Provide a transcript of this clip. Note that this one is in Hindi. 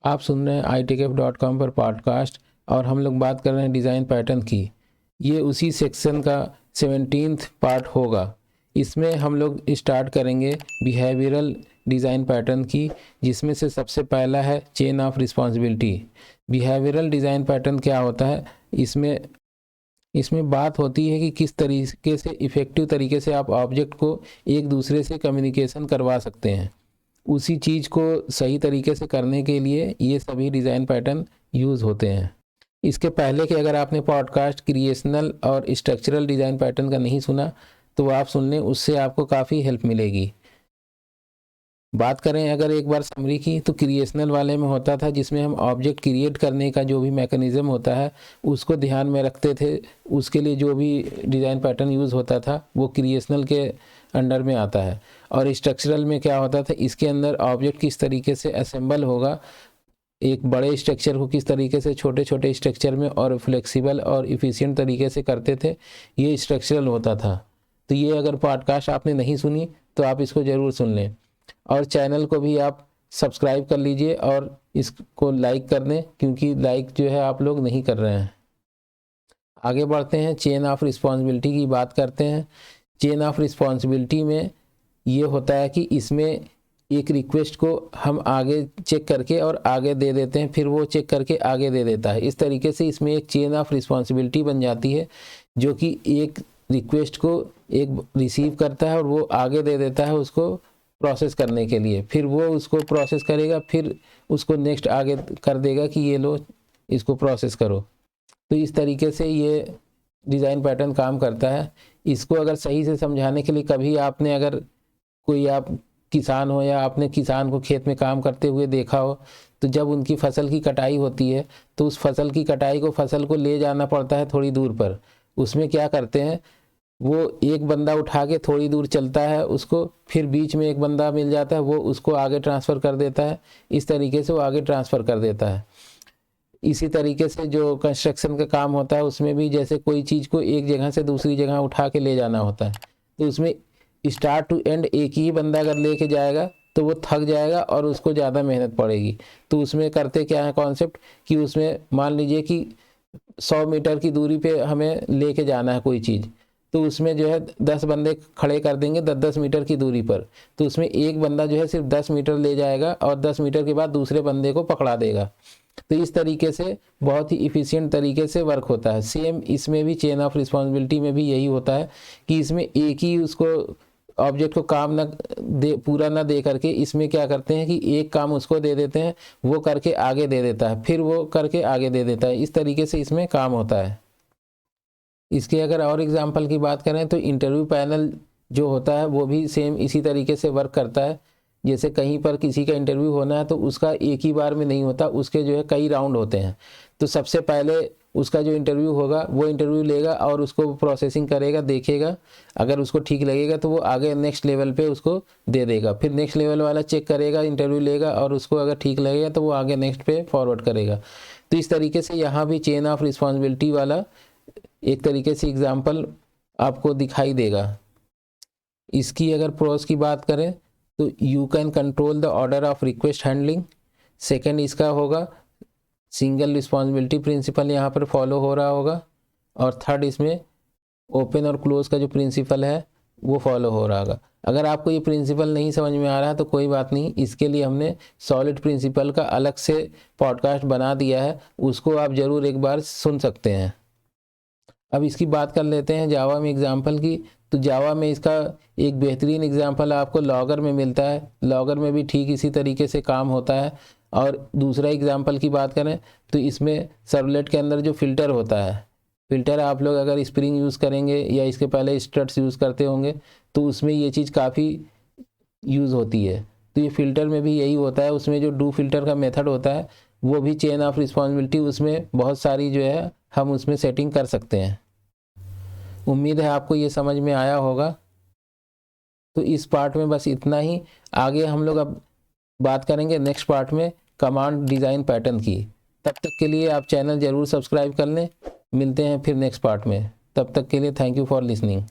आप सुन रहे हैं itech.com पर पॉडकास्ट और हम लोग बात कर रहे हैं डिज़ाइन पैटर्न की। ये उसी सेक्शन का 17th पार्ट होगा। इसमें हम लोग स्टार्ट करेंगे बिहेवियरल डिज़ाइन पैटर्न की, जिसमें से सबसे पहला है chain of responsibility. Behavioural design pattern क्या होता है? इसमें बात होती है कि किस तरीके से इफ़ेक्टिव तरीके से आप ऑब्जेक्ट को एक दूसरे से कम्युनिकेशन करवा सकते हैं। उसी चीज़ को सही तरीके से करने के लिए ये सभी डिज़ाइन पैटर्न यूज़ होते हैं। इसके पहले कि अगर आपने पॉडकास्ट क्रिएशनल और स्ट्रक्चरल डिज़ाइन पैटर्न का नहीं सुना तो आप सुन लें, उससे आपको काफ़ी हेल्प मिलेगी। बात करें अगर एक बार समरी की, तो क्रिएशनल वाले में होता था जिसमें हम ऑब्जेक्ट क्रिएट करने का जो भी मैकेनिज़्म होता है उसको ध्यान में रखते थे। उसके लिए जो भी डिज़ाइन पैटर्न यूज़ होता था वो क्रिएशनल के अंडर में आता है। और स्ट्रक्चरल में क्या होता था, इसके अंदर ऑब्जेक्ट किस तरीके से असेंबल होगा, एक बड़े स्ट्रक्चर को किस तरीके से छोटे छोटे स्ट्रक्चर में और फ्लेक्सिबल और इफ़िशिएंट तरीके से करते थे, ये स्ट्रक्चरल होता था। तो ये अगर पॉडकास्ट आपने नहीं सुनी तो आप इसको ज़रूर सुन लें। और चैनल को भी आप सब्सक्राइब कर लीजिए और इसको लाइक कर दें, क्योंकि लाइक जो है आप लोग नहीं कर रहे हैं। आगे बढ़ते हैं, चेन ऑफ रिस्पॉन्सिबिलिटी की बात करते हैं। चेन ऑफ रिस्पॉन्सिबिलिटी में ये होता है कि इसमें एक रिक्वेस्ट को हम आगे चेक करके और आगे दे देते हैं, फिर वो चेक करके आगे दे देता है। इस तरीके से इसमें एक चेन ऑफ रिस्पॉन्सिबिलिटी बन जाती है, जो कि एक रिक्वेस्ट को एक रिसीव करता है और वो आगे दे देता है उसको प्रोसेस करने के लिए। फिर वो उसको प्रोसेस करेगा, फिर उसको नेक्स्ट आगे कर देगा कि ये लो इसको प्रोसेस करो। तो इस तरीके से ये डिज़ाइन पैटर्न काम करता है। इसको अगर सही से समझाने के लिए, कभी आपने अगर कोई आप किसान हो या आपने किसान को खेत में काम करते हुए देखा हो, तो जब उनकी फसल की कटाई होती है तो उस फसल की कटाई को फसल को ले जाना पड़ता है थोड़ी दूर पर। उसमें क्या करते हैं, वो एक बंदा उठा के थोड़ी दूर चलता है उसको, फिर बीच में एक बंदा मिल जाता है, वो उसको आगे ट्रांसफ़र कर देता है। इस तरीके से वो आगे ट्रांसफ़र कर देता है। इसी तरीके से जो कंस्ट्रक्शन का काम होता है उसमें भी जैसे कोई चीज़ को एक जगह से दूसरी जगह उठा के ले जाना होता है, तो उसमें स्टार्ट टू एंड एक ही बंदा अगर लेके जाएगा तो वो थक जाएगा और उसको ज़्यादा मेहनत पड़ेगी। तो उसमें करते क्या है कॉन्सेप्ट, कि उसमें मान लीजिए कि 100 मीटर की दूरी पे हमें लेके जाना है कोई चीज़, तो उसमें जो है 10 बंदे खड़े कर देंगे 10-10 मीटर की दूरी पर। तो उसमें एक बंदा जो है सिर्फ 10 मीटर ले जाएगा और 10 मीटर के बाद दूसरे बंदे को पकड़ा देगा। तो इस तरीके से बहुत ही इफ़िशिएंट तरीके से वर्क होता है। सेम इसमें भी चेन ऑफ रिस्पॉन्सिबिलिटी में भी यही होता है कि इसमें एक ही उसको ऑब्जेक्ट को काम ना दे, पूरा ना दे करके इसमें क्या करते हैं कि एक काम उसको दे देते हैं, वो करके आगे दे देता है, फिर वो करके आगे दे देता है। इस तरीके से इसमें काम होता है। इसके अगर और एग्जांपल की बात करें तो इंटरव्यू पैनल जो होता है वो भी सेम इसी तरीके से वर्क करता है। जैसे कहीं पर किसी का इंटरव्यू होना है तो उसका एक ही बार में नहीं होता, उसके जो है कई राउंड होते हैं। तो सबसे पहले उसका जो इंटरव्यू होगा वो इंटरव्यू लेगा और उसको प्रोसेसिंग करेगा, देखेगा, अगर उसको ठीक लगेगा तो वो आगे नेक्स्ट लेवल पे उसको दे देगा। फिर नेक्स्ट लेवल वाला चेक करेगा, इंटरव्यू लेगा और उसको अगर ठीक लगेगा तो वो आगे नेक्स्ट पे फॉरवर्ड करेगा। तो इस तरीके से यहाँ भी चेन ऑफ रिस्पॉन्सिबिलिटी वाला एक तरीके से एग्जाम्पल आपको दिखाई देगा। इसकी अगर प्रोस की बात करें तो you can control the order of request handling. Second इसका होगा सिंगल रिस्पॉन्सिबिलिटी प्रिंसिपल यहाँ पर फॉलो हो रहा होगा। और थर्ड इसमें ओपन और क्लोज का जो प्रिंसिपल है वो फॉलो हो रहा होगा। अगर आपको ये प्रिंसिपल नहीं समझ में आ रहा है तो कोई बात नहीं, इसके लिए हमने सॉलिड प्रिंसिपल का अलग से पॉडकास्ट बना दिया है, उसको आप ज़रूर एक बार सुन सकते हैं। अब इसकी बात कर लेते हैं जावा में एग्जाम्पल की। तो जावा में इसका एक बेहतरीन एग्जाम्पल आपको लॉगर में मिलता है। लॉगर में भी ठीक इसी तरीके से काम होता है। और दूसरा एग्जाम्पल की बात करें तो इसमें सर्वलेट के अंदर जो फ़िल्टर होता है, फ़िल्टर आप लोग अगर स्प्रिंग यूज़ करेंगे या इसके पहले स्ट्रट्स यूज़ करते होंगे तो उसमें ये चीज़ काफ़ी यूज़ होती है। तो ये फ़िल्टर में भी यही होता है, उसमें जो डू फिल्टर का मेथड होता है वो भी चेन ऑफ रिस्पॉन्सिबिलिटी, उसमें बहुत सारी जो है हम उसमें सेटिंग कर सकते हैं। उम्मीद है आपको ये समझ में आया होगा। तो इस पार्ट में बस इतना ही। आगे हम लोग अब बात करेंगे नेक्स्ट पार्ट में कमांड डिज़ाइन पैटर्न की। तब तक के लिए आप चैनल ज़रूर सब्सक्राइब कर लें। मिलते हैं फिर नेक्स्ट पार्ट में। तब तक के लिए थैंक यू फॉर लिसनिंग।